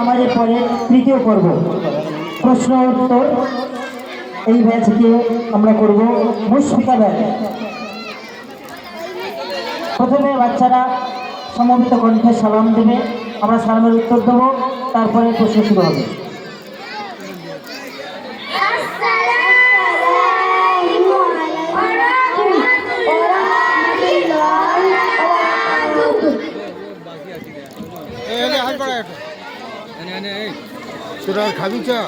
নামাজের পরে তৃতীয় পর্ব প্রশ্ন উত্তর। এই ব্যাচকে আমরা করব মুশফিকা ব্যাচ। প্রথমে বাচ্চারা সমবেত কণ্ঠে সালাম দেবে, আমরা সালামের উত্তর দেবো, তারপরে প্রশ্ন শুরু হবে। খাবি চা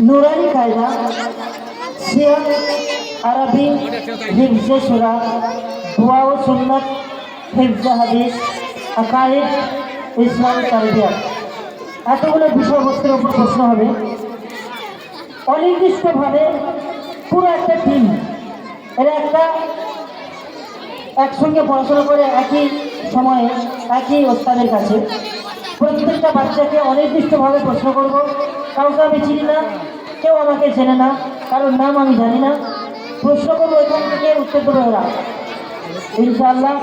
নুরানি কায়দা, সিয়ার, আরবি, হিফজে সূরা, দুয়া ও সুন্নাত, হিফজে হাদিস, আকায়েদ, ইসলামী তারবিয়াত, এতগুলো বিষয়বস্তুর উপর প্রশ্ন হবে। অনির্দিষ্টভাবে পুরো একটা টিম, এরা একসঙ্গে পড়াশোনা করে একই সময়ে একই ওস্তাদের কাছে। প্রত্যেকটা বাচ্চাকে অনির্দিষ্টভাবে প্রশ্ন করব। কাউকে আমি চিনি না, কেউ আমাকে চেনে না, কারোর নাম আমি জানি না। প্রশ্ন করবো, এখান থেকে উত্তর দেবো এরা, ইনশাআল্লাহ।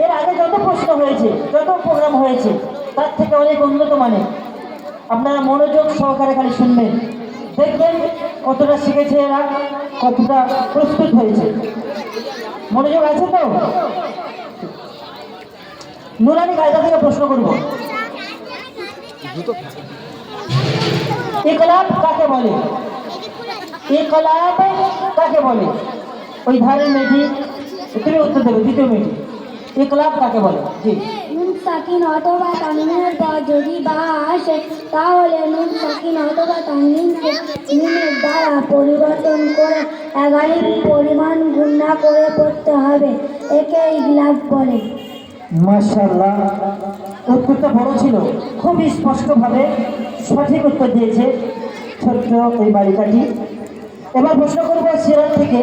এর আগে যত প্রশ্ন হয়েছে, যত প্রোগ্রাম হয়েছে, তার থেকে অনেক উন্নত মানের। আপনারা মনোযোগ সহকারে খালি শুনবেন, দেখবেন কতটা শিখেছে এরা, কতটা প্রস্তুত হয়েছে। মনোযোগ আছে তো? নুরানি কায়দা থেকে প্রশ্ন করব। ইকলাব কাকে বলে? ইকলাব কাকে বলে? ওই ধারের মেয়েটি, তুমি উত্তর দেবে, দ্বিতীয় মেয়েটি। ইকলাব কাকে বলে? জি। নুন সাকিন অথবা তানবিনের পর যদি বা আসে, তাহলে নুন সাকিন অথবা তানবিনকে মিমের দ্বারা পরিবর্তন করে 11 পরিমাণ গুণা করে পড়তে হবে। একে ইকলাব বলে। মাশাআল্লাহ, উত্তরটা বড় ছিল, খুব স্পষ্টভাবে সঠিক উত্তর দিয়েছে ছোট্ট এই বালিকাটি। এবার প্রশ্ন করবো সিরাত থেকে।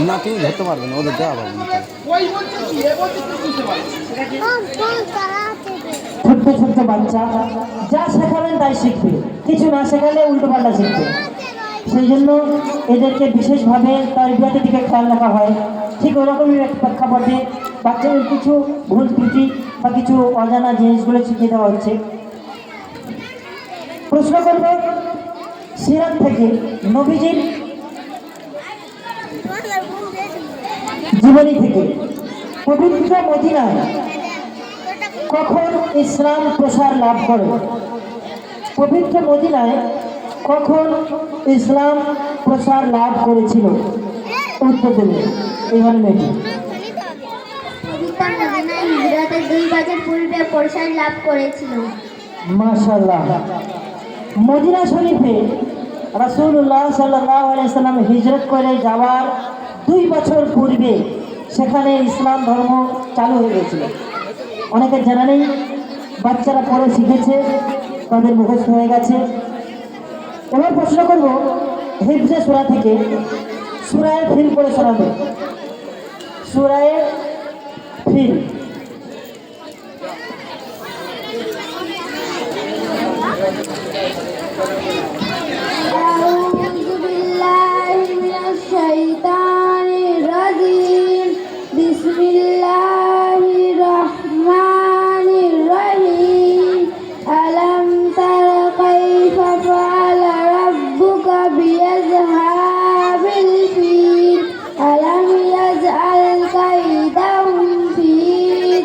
না, তুমি ধরতে পারবে না, ওদের দেওয়া পারবে না। ছোট্ট ছোট্ট বাচ্চা, যা শেখাবেন তাই শিখবে, কিছু না শেখালে উল্টো পাল্টা শিখবে। সেই জন্য এদেরকে বিশেষভাবে তারবিয়াতের দিকে খেয়াল রাখা হয়। ঠিক ওরকমই এক প্রেক্ষাপটে বাচ্চাদের কিছু ভুল ত্রুটি বা কিছু অজানা জিনিসগুলো শিখিয়ে দেওয়া হচ্ছে। প্রশ্ন করব সিরাত থেকে, নবীজির জীবনী থেকে। পবিত্র মদিনায় কখন ইসলাম প্রসার লাভ করে? পবিত্র মদিনায় কখন ইসলাম প্রসার লাভ করেছিল? উত্তর দেবে এখানে মেয়েটি। পবিত্র মদিনায় হিজরতের 2 বছর পূর্বে প্রসার লাভ করেছিল। মাশাআল্লাহ, মদিনা শরীফে রাসূলুল্লাহ সাল্লাল্লাহু আলাইহি সাল্লাম হিজরত করে যাওয়ার 2 বছর পূর্বে সেখানে ইসলাম ধর্ম চালু হয়ে গেছিল। অনেকের জানা নেই, বাচ্চারা পরে শিখেছে, তাদের মুখস্থ হয়ে গেছে। এবার প্রশ্ন করব হিফজে সূরা থেকে। সূরায়ে ফিল করে শোনাবে, সূরায়ে ফিল। আউযু বিল্লাহি মিনাশ শাইতানির রাজিম। বিসমিল্লাহির রহমানির রহিম। আলাম তারা কাইফা ফাআলা রাব্বুকা বিআযহাবিল ফিল। আলাম ইয়াজআল কাইদাহুম ফি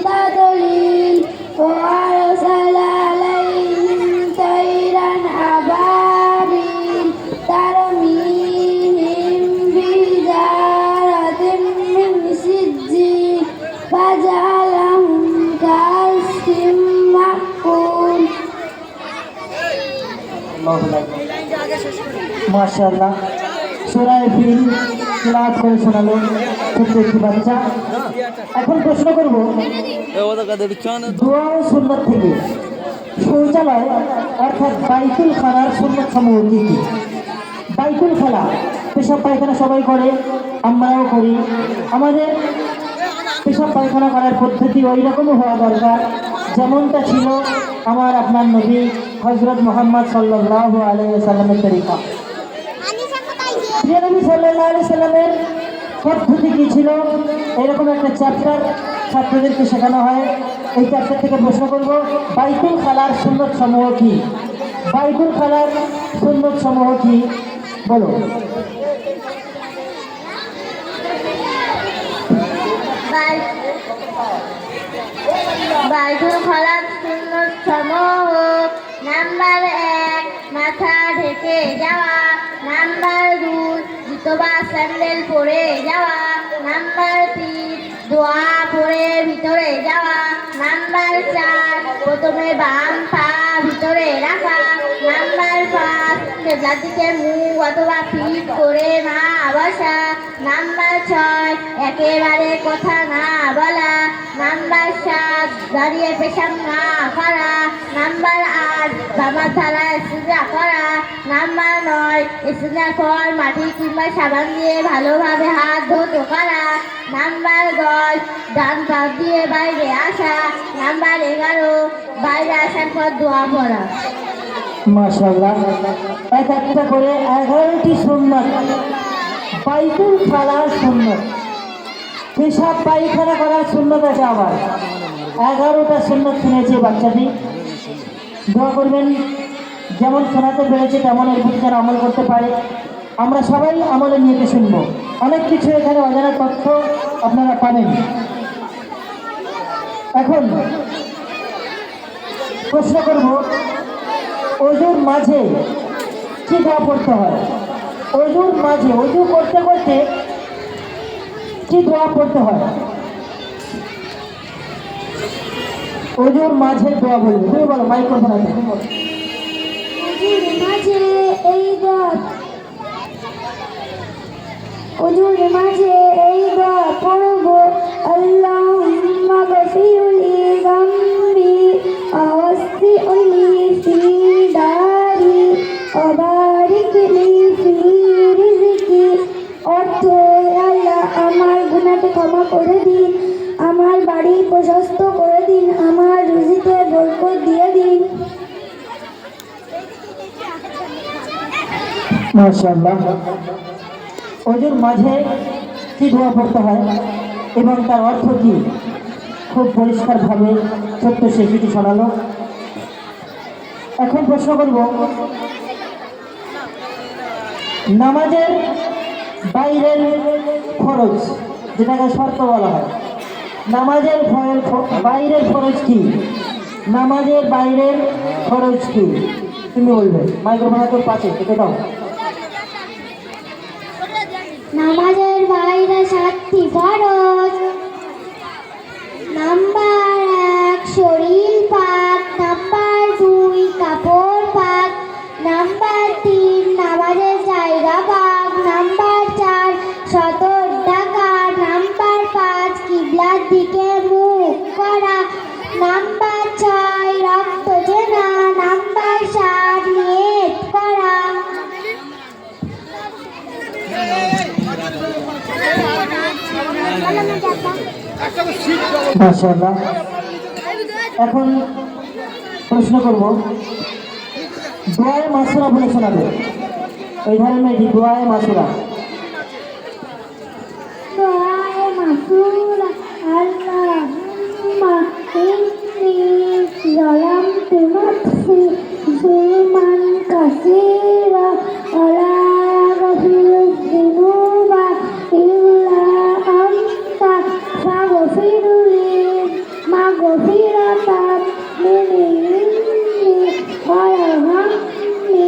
তাদলিল। ওয়া আরসালা আলাইহিম তায়রান আবাবিল তারমিহিম বিহিজারাতিন মিন সিজ্জিল ফাজআলাহুম কা'আসফিন মা'কুল। মাশাআল্লাহ, সূরায়ে ফিল তেলাওয়াত করে শোনালো ছোট্ট একটি বাচ্চা। এখন প্রশ্ন করব দুয়া ও সুন্নাত থেকে। শৌচালয় অর্থাৎ বাইতুল খানার সুন্নত সমূহ কি কি? বাইতুল খানা পেশাব পায়খানা সবাই করে, আমরাও করি। আমাদের পেশাব পায়খানা করার পদ্ধতি ওই রকমই হওয়া দরকার যেমনটা ছিল আমার আপনার নবী হযরত মুহাম্মদ সাল্লাল্লাহু আলাইহি ওয়াসাল্লামের তরিকা। প্রিয় নবী সাল্লাল্লাহু আলাইহি সাল্লামের পদ্ধতি কি ছিল, এরকম একটা চ্যাপ্টার ছাত্রদেরকে শেখানো হয়। এই চ্যাপ্টার থেকে প্রশ্ন করব, বাইতুল খালার সুন্নত সমূহ কি? বাইতুল খালার সুন্নত সমূহ কি বলো? বাইতুল খালার সুন্নত সমূহ: নাম্বার 1, মাথা ঢেকে যাওয়া। নাম্বার 2, জুতো বা স্যান্ডেল পরে যাওয়া। নাম্বার 3, দোয়া পরে ভিতরে যাওয়া। নাম্বার 4, প্রথমে বাম পা ভিতরে রাখা। নাম্বার 5, কেবলার দিকে মুখ অথবা পিঠ করে না বসা। নাম্বার 6, একেবারে কথা না বলা। নাম্বার 7, দাঁড়িয়ে পেশাব না করা। নাম্বার 8, বাবার থালায় ইস্তিঞ্জা করা। নাম্বার 9, ইস্তিঞ্জার পর মাটি কিংবা সাবান দিয়ে ভালোভাবে হাত ধুতে করা। নাম্বার 10, ডান পা দিয়ে বাইরে আসা। নাম্বার 11, বাইরে আসার পর দোয়া পড়া। মাশাআল্লাহ, এক একটা করে 11টি সুন্নাত বাইতুল খালার সুন্নাত। পেশাব পায়খানা করার সুন্নাত আছে আবার 11টা সুন্নাত শুনেছে বাচ্চাটি। দোয়া করবেন যেমন শোনাতে পেরেছে তেমন এর প্রতি যেন আমল করতে পারে। আমরা সবাই আমলে নিয়ে শুনবো, অনেক কিছু এখানে অজানা তথ্য আপনারা পাবেন। এখন প্রশ্ন করব, অজুর মাঝে কি দোয়া পড়তে হয়? অজুর মাঝে অজু করতে করতে কি দোয়া পড়তে হয়? অজুর মাঝে দোয়া বলবে, তুমি বলো, মাইক্রোফোন আছে, তুমি বলো। অজুর মাঝে এই দোয়া, অজুর মাঝে এই দোয়া পড়ব: আল্লাহুম্মা গফিরলি যামবি ওয়াসসি'লি ফি দারি ওয়া বারিক লি ফি রিজকি। অর্থ: আল্লাহ আমার গুনাহকে ক্ষমা করে দিন, আমার বাড়ি প্রশস্ত করে দিন, আমার রুজিতে বরকত দিয়ে দিন। মাশাআল্লাহ, অজুর মাঝে কি দোয়া পড়তে হয় এবং তার অর্থ কি খুব পরিষ্কারভাবে ছোট্ট শিশুটি শোনালো। এখন প্রশ্ন করব, নামাজের বাইরের ফরজ যেটাকে শর্ত বলা হয়, নামাজের বাইরের ফরজ কি? নামাজের বাইরের ফরজ কি তুমি বলবে? মাইক্রোফোন তোর পাশে থেকে দাও। নামাজের বাইরে 7টি ফরজ: নাম্বার 1, শরীর পাক। নাম্বার 2, কাপড় পাক। নাম্বার 3, নামাজের জায়গা পাক। নাম্বার 4, সতর ডাকা। নাম্বার 5, কিবলার দিকে মুখ করা। নাম্বার 6, রক্ত চেনা। নাম্বার 7, নিয়ত করা। মাশাআল্লাহ, এখন প্রশ্ন করব, দোয়ায়ে মাসুরা বলে শোনাবে। এই ধরনের দোয়ায়ে মাসুরা। দোয়ায়ে মাসুরা: আল্লাহুম্মা ইন্নী যালামতু নাফসি যুলমান কাসীরা ওয়া লা ইয়াগফিরুয যুনুবা ইল্লা আনতা ফাগফিরলি মাগফিরাতাম মিন ইন্দি ওয়ারহামনি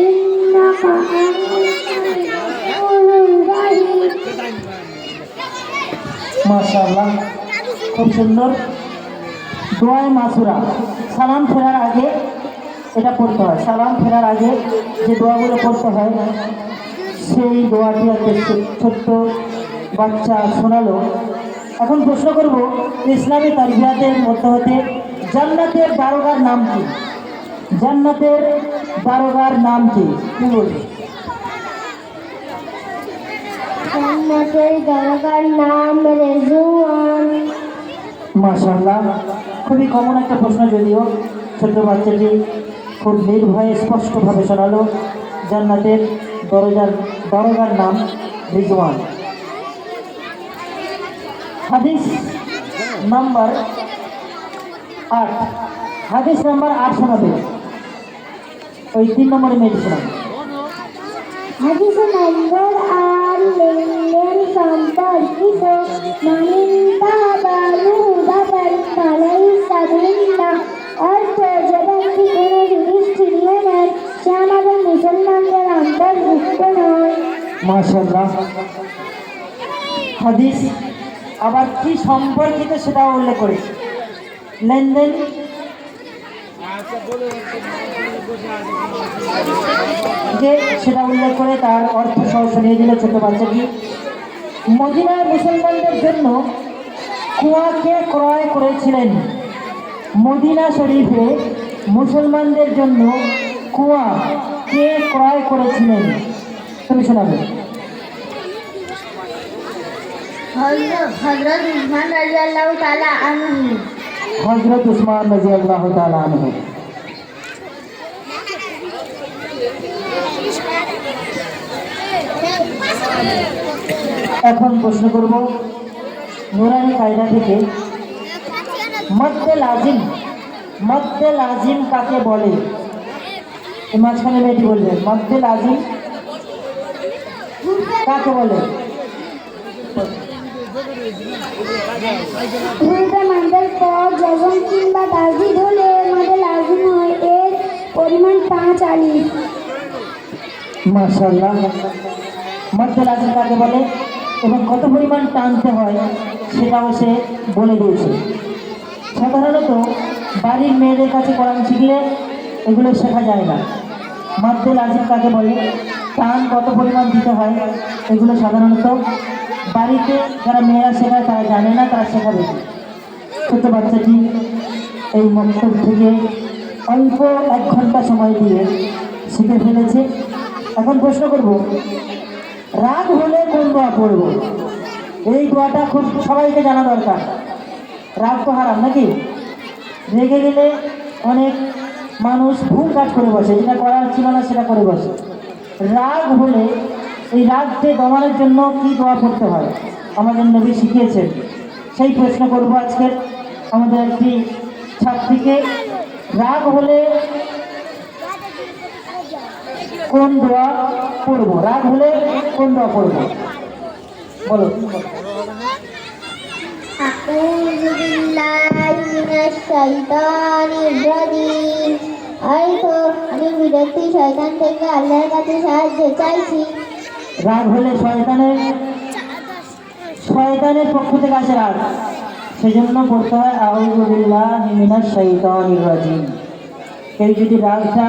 ইন্নাকা আনতাল গফুরুর রাহিম। মাশাআল্লাহ, খুব সুন্দর। দোয়ায়ে মাসুরা সালাম ফেরার আগে এটা পড়তে হয়। সালাম ফেরার আগে যে দোয়াগুলো পড়তে হয় সেই দোয়াটি একটা ছোট্ট বাচ্চা শোনালো। এখন প্রশ্ন করব, ইসলামী তারবিয়াতের মধ্যে হতে জান্নাতের দারোগার নাম কি? জান্নাতের দারোগার নাম কি? কি বলবে? জান্নাতের দারোগার নাম রেজওয়ান। মাশাআল্লাহ, খুবই কমন একটা প্রশ্ন, যদিও ছোট বাচ্চাটি খুব নির্ভয়ে স্পষ্টভাবে শোনালো। জান্নাতের দারোগার নাম রিজওয়ান। হাদিস নাম্বার 8, হাদিস নাম্বার 8 শোনাবে। ওই 3 নম্বরে মেয়েটি শোনাবে। হাদিস নম্বর 8, লেনদেন সম্পর্কিত। মানিন তাবালু বাবার পালাই সাবিল্লাহ। অর্থ, যে ব্যক্তি কোনো জিনিস ছিনিয়ে নেয় সে আমাদের মুসলমানদের অন্তর্ভুক্ত নয়। মাশাআল্লাহ। হাদিস আবার কি সম্পর্কিত সেটাও উল্লেখ করেছে। লেনদেন যে সেটা উল্লেখ করে তার অর্থ সহ শুনিয়ে দিল ছোট বাচ্চাটি। মদিনার মুসলমানদের জন্য কুয়াকে ক্রয় করেছিলেন। মদিনা শরীফে মুসলমানদের জন্য কুয়া কে ক্রয় করেছিলেন? তুমি শোনাবে। হযরত উসমান রাদিয়াল্লাহু তাআলা আনহু। হযরত উসমান রাদিয়াল্লাহু তাআলা আনহু। এখন প্রশ্ন করব নুরানি কায়দা থেকে, মদ্দে লাজিম কাকে বলে? এই মাঝখানে মেয়েটি বলবে মদ্দে লাজিম কাকে বলে? দুইটা মাদের পর যখন কিংবা তাজিদ হলে মাদের লাজিম হয়। এর পরিমাণ 5 আলিফ। মাশাআল্লাহ। মদ্দে লাজিম কাকে বলে এবং কত পরিমাণ টানতে হয় সেটাও সে বলে দিয়েছে। সাধারণত বাড়ির মেয়েদের কাছে কোরআন শিখলে এগুলো শেখা যায় না। মদ্দে লাজিম কাকে বলে, টান কত পরিমাণ দিতে হয়, এগুলো সাধারণত বাড়িতে যারা মেয়েরা শেখায় তারা জানে না, তারা শেখাবে। ছোট বাচ্চাটি এই মক্তব থেকে অল্প 1 ঘন্টা সময় দিয়ে শিখে ফেলেছে। এখন প্রশ্ন করব, রাগ হলে কোন দোয়া পড়ব? এই দোয়াটা খুব সবাইকে জানা দরকার। রাগ তো হারাম নাকি? রেগে গেলে অনেক মানুষ ভুল কাজ করে বসে, যেটা করার ছিল না সেটা করে বসে। রাগ হলে এই রাগকে দমানোর জন্য কি দোয়া করতে হয় আমাদের নবী শিখিয়েছেন, সেই প্রশ্ন করব আজকের আমাদের একটি ছাত্রীকে। রাগ হলে কোন দোয়া পড়ব? রাগ হলে কোন দোয়া পড়ব? বলো। আউযু বিল্লাহি মিনাশ শাইতানির রাজিম। আমি বিরক্তি শয়তান থেকে আল্লাহর কাছে সাহায্য চাইছি। রাগ হলে শয়তানের পক্ষ থেকে আসে রাগ, সেজন্য পড়তে হয় আউযু বিল্লাহি মিনাশ শাইতানির রাজিম। কেউ যদি রাগটা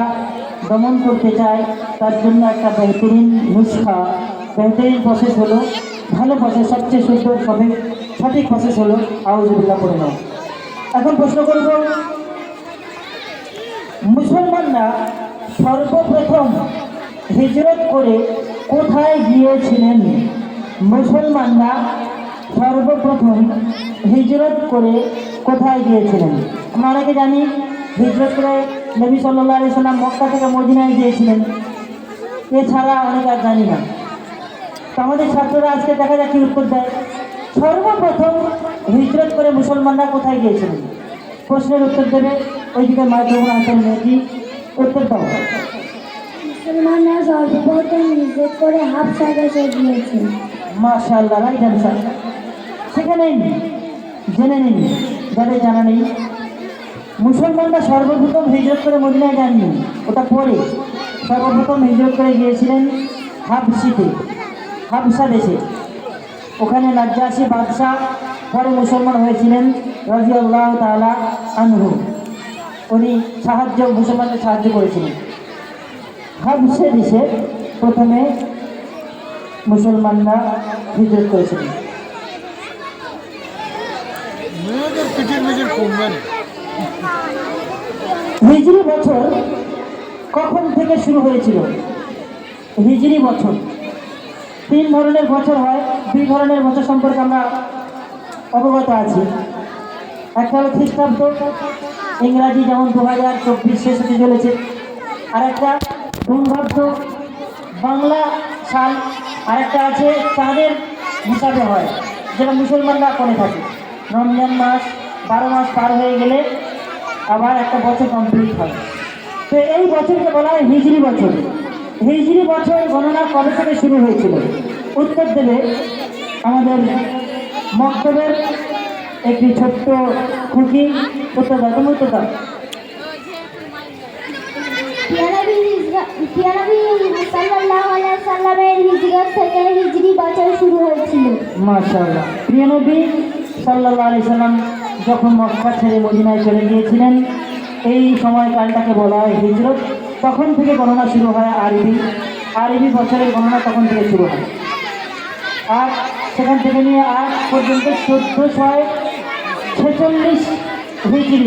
দমন করতে চায় তার জন্য একটা বেহতরিন নুসখা, বেহতরিন প্রসেস হলো, ভালো প্রসেস, সবচেয়ে সঠিক প্রসেস হলো আউযু বিল্লাহ পড়ে নাও। এখন প্রশ্ন করব, মুসলমানরা সর্বপ্রথম হিজরত করে কোথায় গিয়েছিলেন? মুসলমানরা সর্বপ্রথম হিজরত করে কোথায় গিয়েছিলেন? আমরা অনেকে জানি হিজরত করে নবী সাল্লাল্লাহু আলাইহি সাল্লাম মক্কা থেকে মদিনায় গিয়েছিলেন, এছাড়া অনেকে আর জানি না। তো আমাদের ছাত্ররা আজকে দেখা যাক কি উত্তর দেয়। সর্বপ্রথম হিজরত করে মুসলমানরা কোথায় গিয়েছিলেন? প্রশ্নের উত্তর দেবে ওইদিকে মাইক্রোফোন হাতের মেয়েটি, উত্তর দাও। মুসলমানরা সর্বপ্রথম হিজরত করে হাবশা দেশে গিয়েছে। মাশাআল্লাহ, রাইট অ্যান্সার। সেখানে জেনে নিন যাদের জানা নেই, মুসলমানরা সর্বপ্রথম হিজরত করে মদিনায় যাননি, ওটা পরে। সর্বপ্রথম হিজরত করে গিয়েছিলেন হাবশা দেশে। ওখানে নাজ্জাশী বাদশাহ পরে মুসলমান হয়েছিলেন রাদিয়াল্লাহু তাআলা আনহু। উনি মুসলমানদের সাহায্য করেছিলেন। হাবশা দেশে প্রথমে মুসলমানরা হিজরত করেছিলেন। মেয়েদের পিঠির মিছিল কমবে না। হিজরি বছর কখন থেকে শুরু হয়েছিল? হিজরি বছর 3 ধরনের বছর হয়। 2 ধরনের বছর সম্পর্কে আমরা অবগত আছি। একটা হলো খ্রিস্টাব্দ, ইংরাজি যেমন 2024 শেষ হতে চলেছে। আর একটা বঙ্গাব্দ, বাংলা সাল। আর একটা আছে চাঁদের হিসাবে হয়, যেটা মুসলমানরা করে থাকে। রমজান মাস 12 মাস পার হয়ে গেলে আবার একটা বছর কমপ্লিট হয়। তো এই বছরকে বলা হয় হিজরি বছর। হিজরি বছর গণনা কবে থেকে শুরু হয়েছিল? উত্তর দেবে আমাদের মক্তবের একটি ছোট্ট খুকি। উত্তর দাও, তুমি উত্তর দাও। সাল্লাল্লাহু আলাইহি সাল্লামের হিজরত থেকে হিজরি বছর শুরু হয়েছিল। মাশাআল্লাহ। প্রিয় নবী সাল্লাল্লাহু আলাইহি সাল্লাম যখন মক্কা ছেড়ে মদিনায় চলে গিয়েছিলেন, এই সময়কালটাকে বলা হয় হিজরত। তখন থেকে গণনা শুরু হয় আরবি বছরের গণনা তখন থেকে শুরু হয়। আর সেখান থেকে নিয়ে আজ পর্যন্ত 1446 হিজরি